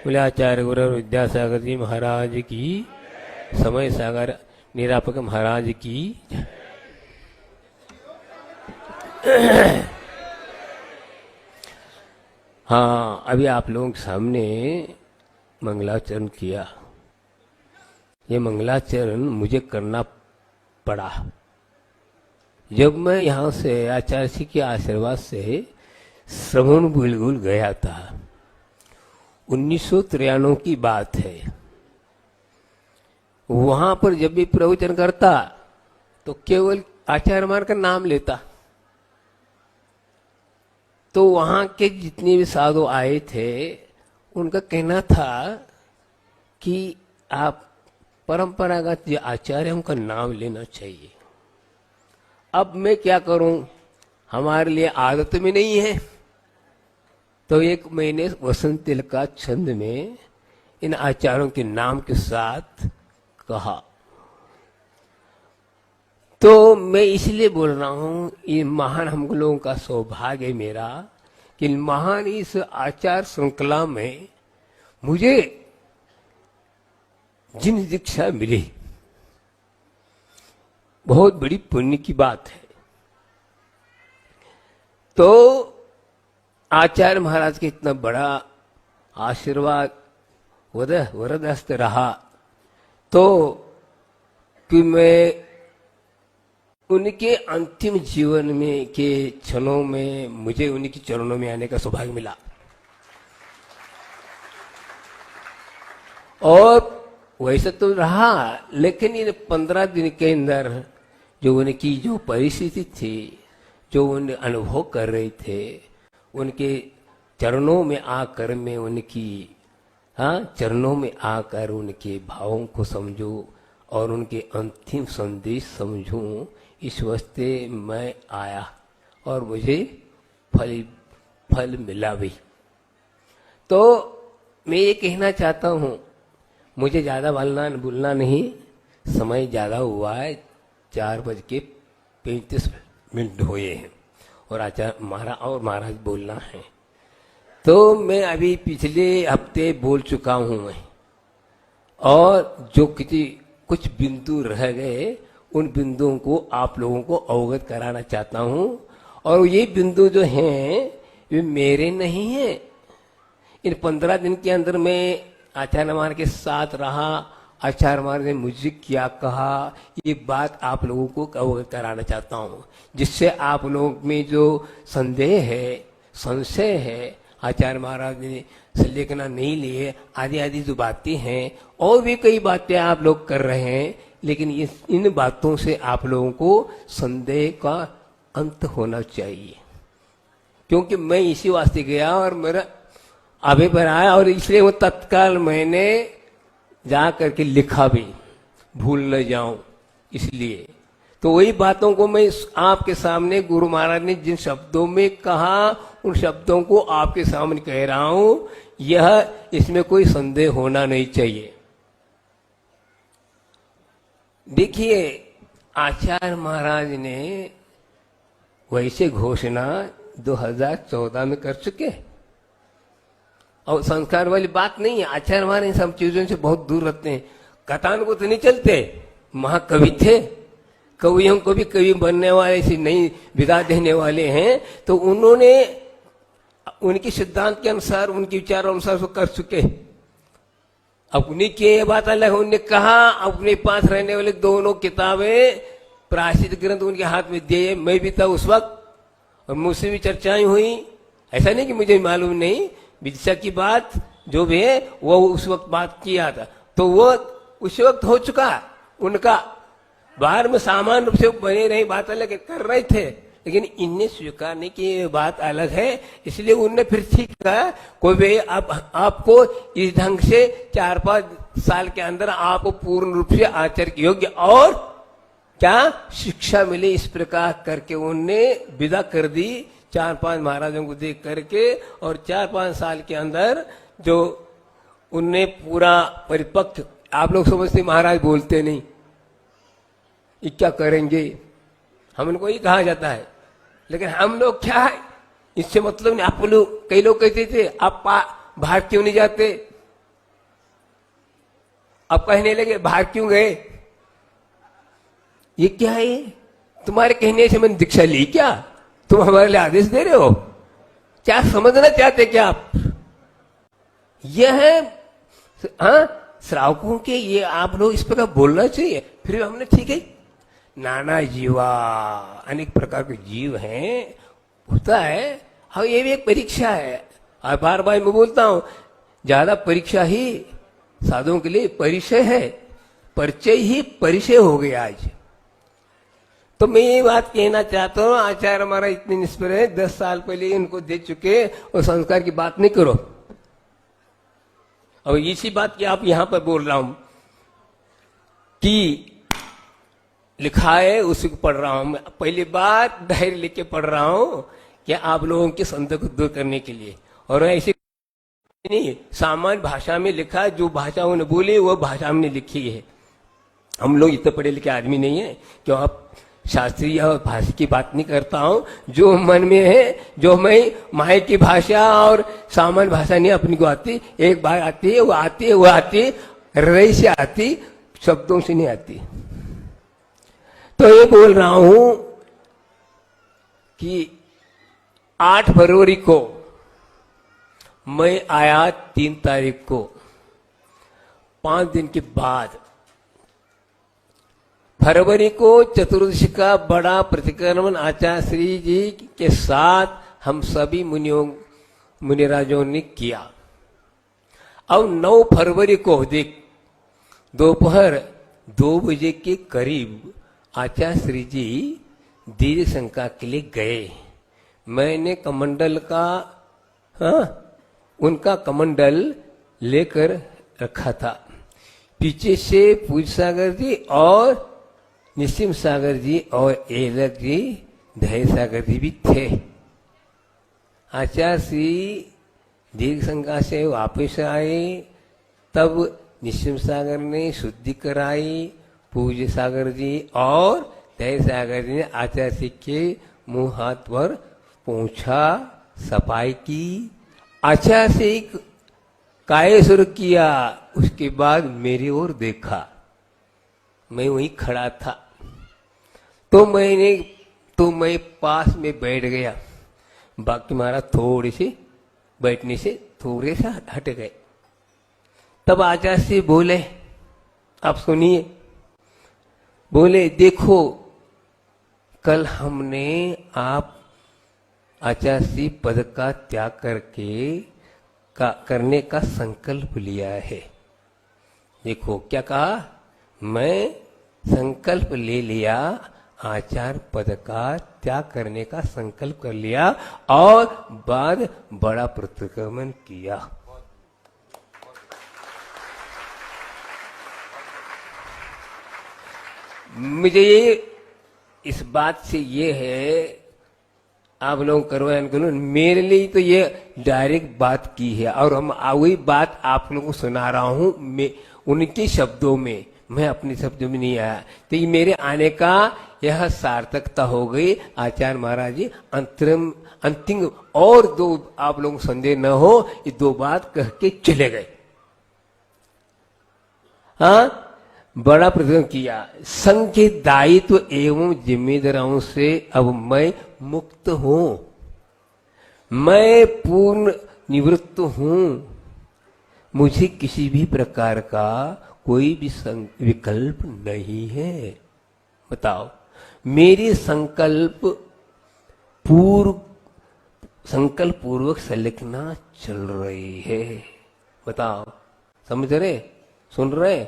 बोले आचार्य गुरु विद्यासागर जी महाराज की, समय सागर निरापक महाराज की। हाँ, अभी आप लोगों के सामने मंगलाचरण किया। ये मंगलाचरण मुझे करना पड़ा जब मैं यहाँ से आचार्य जी के आशीर्वाद से श्रवण बेलगुल गया था। 1993 की बात है। वहां पर जब भी प्रवचन करता तो केवल आचार्य मार का नाम लेता। तो वहां के जितने भी साधु आए थे उनका कहना था कि आप परंपरागत जो आचार्यों का नाम लेना चाहिए। अब मैं क्या करूं, हमारे लिए आदत में नहीं है। तो एक महीने वसंत तिल का छंद में इन आचार्यों के नाम के साथ कहा। तो मैं इसलिए बोल रहा हूं, ये महान हम लोगों का सौभाग्य है मेरा कि महान इस आचार श्रृंखला में मुझे जिन दीक्षा मिली, बहुत बड़ी पुण्य की बात है। तो आचार्य महाराज के इतना बड़ा आशीर्वाद वरदस्त रहा तो कि मैं उनके अंतिम जीवन में के क्षणों में मुझे उनके चरणों में आने का सौभाग्य मिला। और वैसे तो रहा, लेकिन इन 15 दिन के अंदर जो उनकी जो परिस्थिति थी, जो उन अनुभव कर रहे थे, उनके चरणों में आकर मैं उनकी चरणों में आकर उनके भावों को समझूं और उनके अंतिम संदेश समझूं, इस वास्ते मैं आया और मुझे फल मिला भी। तो मैं ये कहना चाहता हूं, मुझे ज्यादा बोलना नहीं, समय ज्यादा हुआ है, 4:35 हुए हैं और आचार्य महाराज बोलना है। तो मैं अभी पिछले हफ्ते बोल चुका हूं मैं, और जो कुछ बिंदु रह गए उन बिंदुओं को आप लोगों को अवगत कराना चाहता हूं। और ये बिंदु जो हैं वे मेरे नहीं हैं। इन 15 दिन के अंदर मैं आचार्य महाराज के साथ रहा, आचार्य महाराज ने मुझे क्या कहा, ये बात आप लोगों को अवगत कराना चाहता हूँ, जिससे आप लोगों में जो संदेह है, संशय है, आचार्य महाराज ने लेखना नहीं लिए, आदि जो बातें हैं, और भी कई बातें आप लोग कर रहे हैं, लेकिन इन बातों से आप लोगों को संदेह का अंत होना चाहिए। क्योंकि मैं इसी वास्ते गया और मेरा अभी पर आया, और इसलिए वो तत्काल मैंने जा करके लिखा भी, भूल न जाऊं इसलिए। तो वही बातों को मैं आपके सामने गुरु महाराज ने जिन शब्दों में कहा उन शब्दों को आपके सामने कह रहा हूं। यह इसमें कोई संदेह होना नहीं चाहिए। देखिए, आचार्य महाराज ने वैसे घोषणा 2014 में कर चुके, और संस्कार वाली बात नहीं है। आचार्य महाराज इन सब चीजों से बहुत दूर रहते हैं। कथान को तो नहीं चलते, महाकवि थे, कवियों को भी कवि बनने वाले ऐसी नई विदा देने वाले हैं। तो उन्होंने उनके सिद्धांत के अनुसार, उनके विचारों अनुसार वो कर चुके। अपनी की बात अलग, उन्होंने कहा अपने पास रहने वाले दोनों किताबें प्रायश्चित ग्रंथ उनके हाथ में दिए। मैं भी था उस वक्त और मुझसे भी चर्चाएं हुई। ऐसा नहीं कि मुझे मालूम नहीं, विदिशा की बात जो भी है वो उस वक्त बात किया था, तो वो उस वक्त हो चुका। उनका बाहर में सामान्य रूप से बने रही, बात अलग कर रहे थे, लेकिन इनने स्वीकार नहीं की, बात अलग है। इसलिए उनने फिर ठीक कहा, कोई भी आपको इस ढंग से 4-5 साल के अंदर आपको पूर्ण रूप से आचरण योग्य और क्या शिक्षा मिले, इस प्रकार करके उनने विदा कर दी 4-5 महाराजों को देख करके। और 4-5 साल के अंदर जो उनने पूरा परिपक्व, आप लोग समझते महाराज बोलते नहीं, ये क्या करेंगे, हम उनको ही कहा जाता है, लेकिन हम लोग क्या है इससे मतलब नहीं। आप लोग, कई लोग कहते थे आप बाहर क्यों नहीं जाते, अब कहने लगे बाहर क्यों गए? ये क्या है? तुम्हारे कहने से मैंने दीक्षा ली क्या? तुम हमारे लिए आदेश दे रहे हो? क्या समझना चाहते क्या आप? यह है हाँ श्रावकों के, ये आप लोग इस प्रकार बोलना चाहिए। फिर हमने ठीक है, नाना जीवा, अनेक प्रकार के जीव हैं, होता है। हाँ ये भी एक परीक्षा है। और बार बार मैं बोलता हूं, ज्यादा परीक्षा ही साधुओं के लिए परिचय है, परिचय ही परिचय हो गया आज। तो मैं ये बात कहना चाहता हूँ, आचार्य हमारा इतने निष्फल है, 10 साल पहले इनको दे चुके, और संस्कार की बात नहीं करो। और इसी बात की आप यहां पर बोल रहा हूं कि लिखा है उसी को पढ़ रहा हूं। मैं पहली बार डायरी लेके पढ़ रहा हूं कि आप लोगों के संदेह को दूर करने के लिए। और ऐसे नहीं, सामान्य भाषा में लिखा, जो भाषा उन्होंने बोली वो भाषा हमने लिखी है। हम लोग इतने पढ़े लिखे आदमी नहीं है कि आप शास्त्रीय भाषा की बात नहीं करता हूं। जो मन में है, जो मैं माई की भाषा और सामान्य भाषा नहीं अपनी को आती, एक बार आती है, वो आती है, वो आती हृदय से आती, शब्दों से नहीं आती। तो ये बोल रहा हूं कि 8 फरवरी को मैं आया, 3 तारीख को, 5 दिन के बाद फरवरी को चतुर्दशी का बड़ा प्रतिक्रमण आचार्य श्री जी के साथ हम सभी मुनिराजों ने किया। अब 9 फरवरी को देख दोपहर 2 बजे के करीब आचार्य श्री जी दीर्घ शंका के लिए गए। मैंने कमंडल का उनका कमंडल लेकर रखा था। पीछे से पूज सागर जी और निसिम सागर जी और एलक जी, धैर्य सागर जी भी थे। आचार्य श्री दीर्घ शंका से वापस आए, तब निसिम सागर ने शुद्धि कराई, पूज्य सागर जी और धैर्य सागर जी ने आचार्य श्री के मुंह हाथ पर पहुंचा, सफाई की, आचार्य से काय शुरू किया। उसके बाद मेरी ओर देखा, मैं वहीं खड़ा था, तो मैं पास में बैठ गया। बाकी महाराज थोड़ी सी बैठने से थोड़े से हट गए। तब आचार्य से बोले, आप सुनिए, बोले देखो कल हमने आप आचार्य श्री पद का त्याग करने का संकल्प लिया है। देखो क्या कहा, मैं संकल्प ले लिया, आचार्य पद का त्याग करने का संकल्प कर लिया और बाद बड़ा प्रतिक्रमण किया। मुझे इस बात से ये है, आप लोग करवाएं करो, मेरे लिए तो ये डायरेक्ट बात की है और हम वही बात आप लोगों को सुना रहा हूं, मैं उनके शब्दों में, मैं अपने शब्दों में नहीं आया। तो ये मेरे आने का यह सार्थकता हो गई। आचार्य महाराज जी अंतिम और 2 आप लोगों को संदेह न हो, ये 2 बात कह के चले गए। हाँ, बड़ा प्रतिक्रमण किया। संघ के दायित्व एवं जिम्मेदारियों से अब मैं मुक्त हूं, मैं पूर्ण निवृत्त हूं। मुझे किसी भी प्रकार का कोई भी विकल्प नहीं है। बताओ, मेरी संकल्प पूर्वक संलिखना चल रही है। बताओ, समझ रहे, सुन रहे?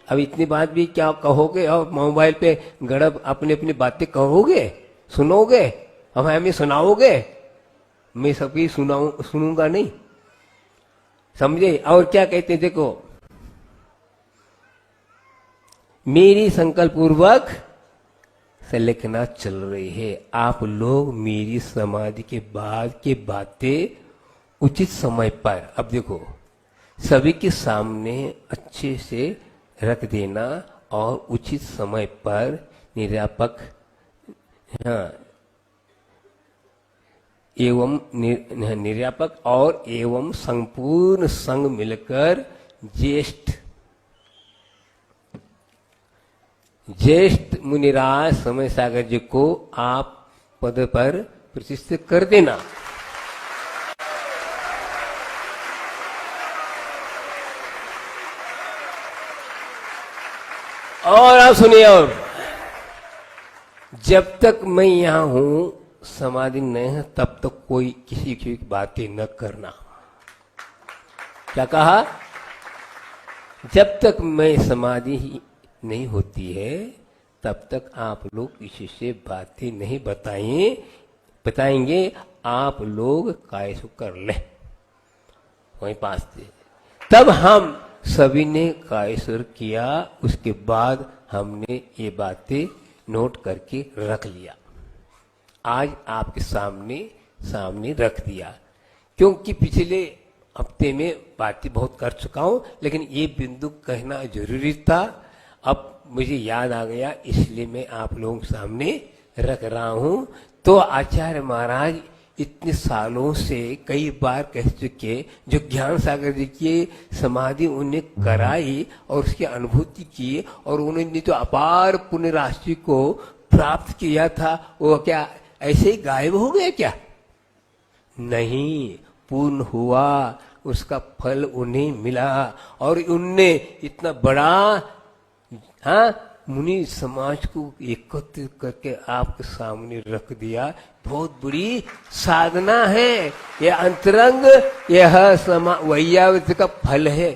अब इतनी बात भी क्या कहोगे? और मोबाइल पे गड़ब अपनी अपनी बातें कहोगे, सुनोगे, अब हमें सुनाओगे? मैं सबकी सुनूंगा नहीं, समझे? और क्या कहते हैं, देखो, मेरी संकल्प पूर्वक संलिखना चल रही है। आप लोग मेरी समाधि के बाद के बातें उचित समय पर, अब देखो, सभी के सामने अच्छे से रख देना और उचित समय पर निरापक एवं निर्यापक और एवं संपूर्ण संग मिलकर ज्येष्ठ ज्येष्ठ मुनिराज समय सागर जी को आप पद पर प्रतिष्ठित कर देना। और आप सुनिए, और जब तक मैं यहां हूं समाधि नहीं है तब तक कोई किसी की बातें न करना। क्या कहा? जब तक मैं समाधि ही नहीं होती है तब तक आप लोग किसी से बातें नहीं बताएंगे। आप लोग कायसु कर ले वहीं पास थे। तब हम सभी ने कायसुर किया। उसके बाद हमने ये बातें नोट करके रख लिया। आज आपके सामने रख दिया, क्योंकि पिछले हफ्ते में बातें बहुत कर चुका हूं, लेकिन ये बिंदु कहना जरूरी था। अब मुझे याद आ गया, इसलिए मैं आप लोगों के सामने रख रहा हूं। तो आचार्य महाराज इतने सालों से कई बार कह चुके, जो ज्ञान सागर जी की समाधि उन्हें कराई और उसकी अनुभूति की, और उन्होंने जो अपार पुण्य राशि को प्राप्त किया था, वो क्या ऐसे ही गायब हो गया क्या? नहीं, पूर्ण हुआ, उसका फल उन्हें मिला। और उनने इतना बड़ा मुनि समाज को एकत्रित करके आपके सामने रख दिया। बहुत बड़ी साधना है यह। अंतरंग यह वैयावृत्ति का फल है।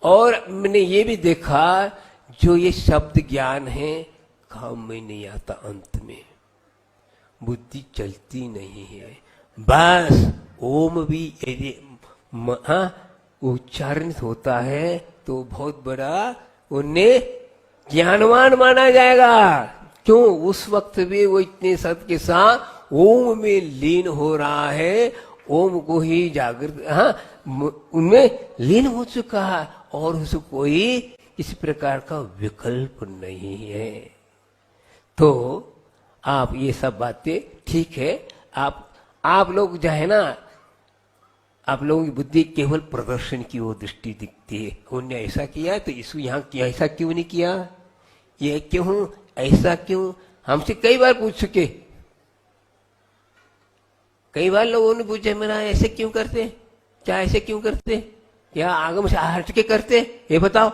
और मैंने ये भी देखा, जो ये शब्द ज्ञान है काम में नहीं आता, अंत में बुद्धि चलती नहीं है। बस ओम भी यदि उच्चारित होता है तो बहुत बड़ा उन्हें ज्ञानवान माना जाएगा। क्यों? उस वक्त भी वो इतने सत के साथ ओम में लीन हो रहा है, ओम को ही जागृत उनमें लीन हो चुका है, और उसको कोई किसी प्रकार का विकल्प नहीं है। तो आप ये सब बातें ठीक है। आप लोग जो है ना, आप लोगों की बुद्धि केवल प्रदर्शन की ओर दृष्टि दिखती है। उन्होंने ऐसा किया तो इसको यहाँ किया, ऐसा क्यों नहीं किया, ये क्यों, ऐसा क्यों? हमसे कई बार पूछ चुके, कई बार लोगों ने पूछा, मेरा ऐसे क्यों करते, क्या ऐसे क्यों करते, क्या आगम से हट के करते, ये बताओ।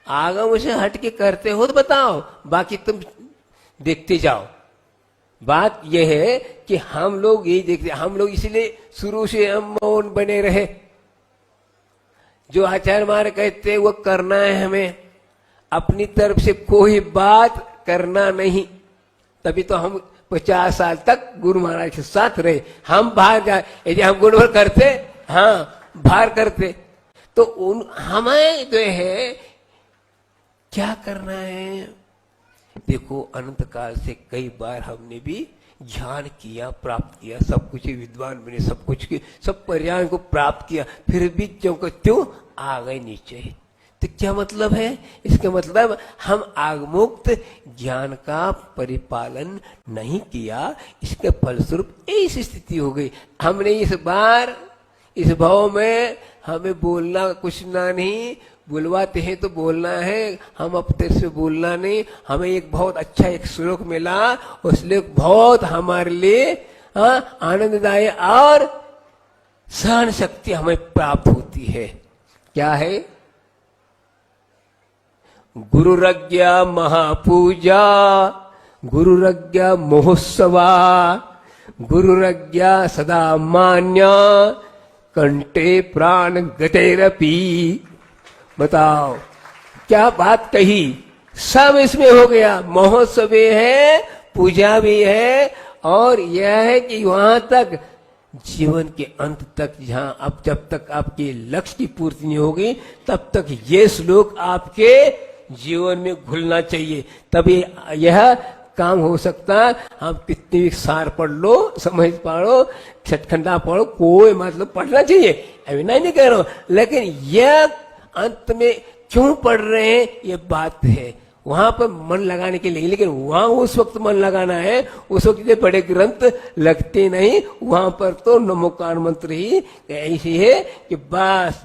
आगम से हट के करते हो तो बताओ, बाकी तुम देखते जाओ। बात यह है कि हम लोग यही देखते, हम लोग इसलिए शुरू से हम मौन बने रहे। जो आचार्य महाराज कहते वो करना है, हमें अपनी तरफ से कोई बात करना नहीं। तभी तो हम 50 साल तक गुरु महाराज के साथ रहे। हम बाहर जाए, यदि हम गुणवर करते, बाहर करते, तो हमें जो है क्या करना है। देखो, अनंत काल से कई बार हमने भी ज्ञान किया, प्राप्त किया, सब कुछ विद्वान बने, सब कुछ की सब पर्याय को प्राप्त किया, फिर भी क्यों आ गए नीचे। तो क्या मतलब है? इसका मतलब हम आगमुक्त ज्ञान का परिपालन नहीं किया, इसके फलस्वरूप ऐसी स्थिति हो गई। हमने इस बार इस भाव में हमें बोलना कुछ ना नहीं, बुलवाते हैं तो बोलना है, हम अपने से बोलना नहीं। हमें एक बहुत अच्छा एक श्लोक मिला, उस श्लोक बहुत हमारे लिए आनंददायी और सहन शक्ति हमें प्राप्त होती है। क्या है? गुरुरज्ञा महापूजा, गुरुरज्ञा महोत्सवा, गुरुरज्ञा सदा मान्य, कंठे प्राण गतेरपि। बताओ क्या बात कही, सब इसमें हो गया। महोत्सव भी है, पूजा भी है, और यह है कि वहां तक जीवन के अंत तक, जहां अब जब तक आपके लक्ष्य की पूर्ति नहीं होगी तब तक ये श्लोक आपके जीवन में घुलना चाहिए, तभी यह काम हो सकता है। हम कितनी भी सार पढ़ लो, समझ पढ़ो, छठखंडा पढ़ो, कोई मतलब पढ़ना चाहिए, अभी नहीं कह रहा हूं, लेकिन यह अंत में क्यों पढ़ रहे हैं ये बात है। वहां पर मन लगाने के लिए, लेकिन वहां उस वक्त मन लगाना है, उस वक्त ये बड़े ग्रंथ लगते नहीं। वहां पर तो नमोकार मंत्र ही ऐसी है कि बस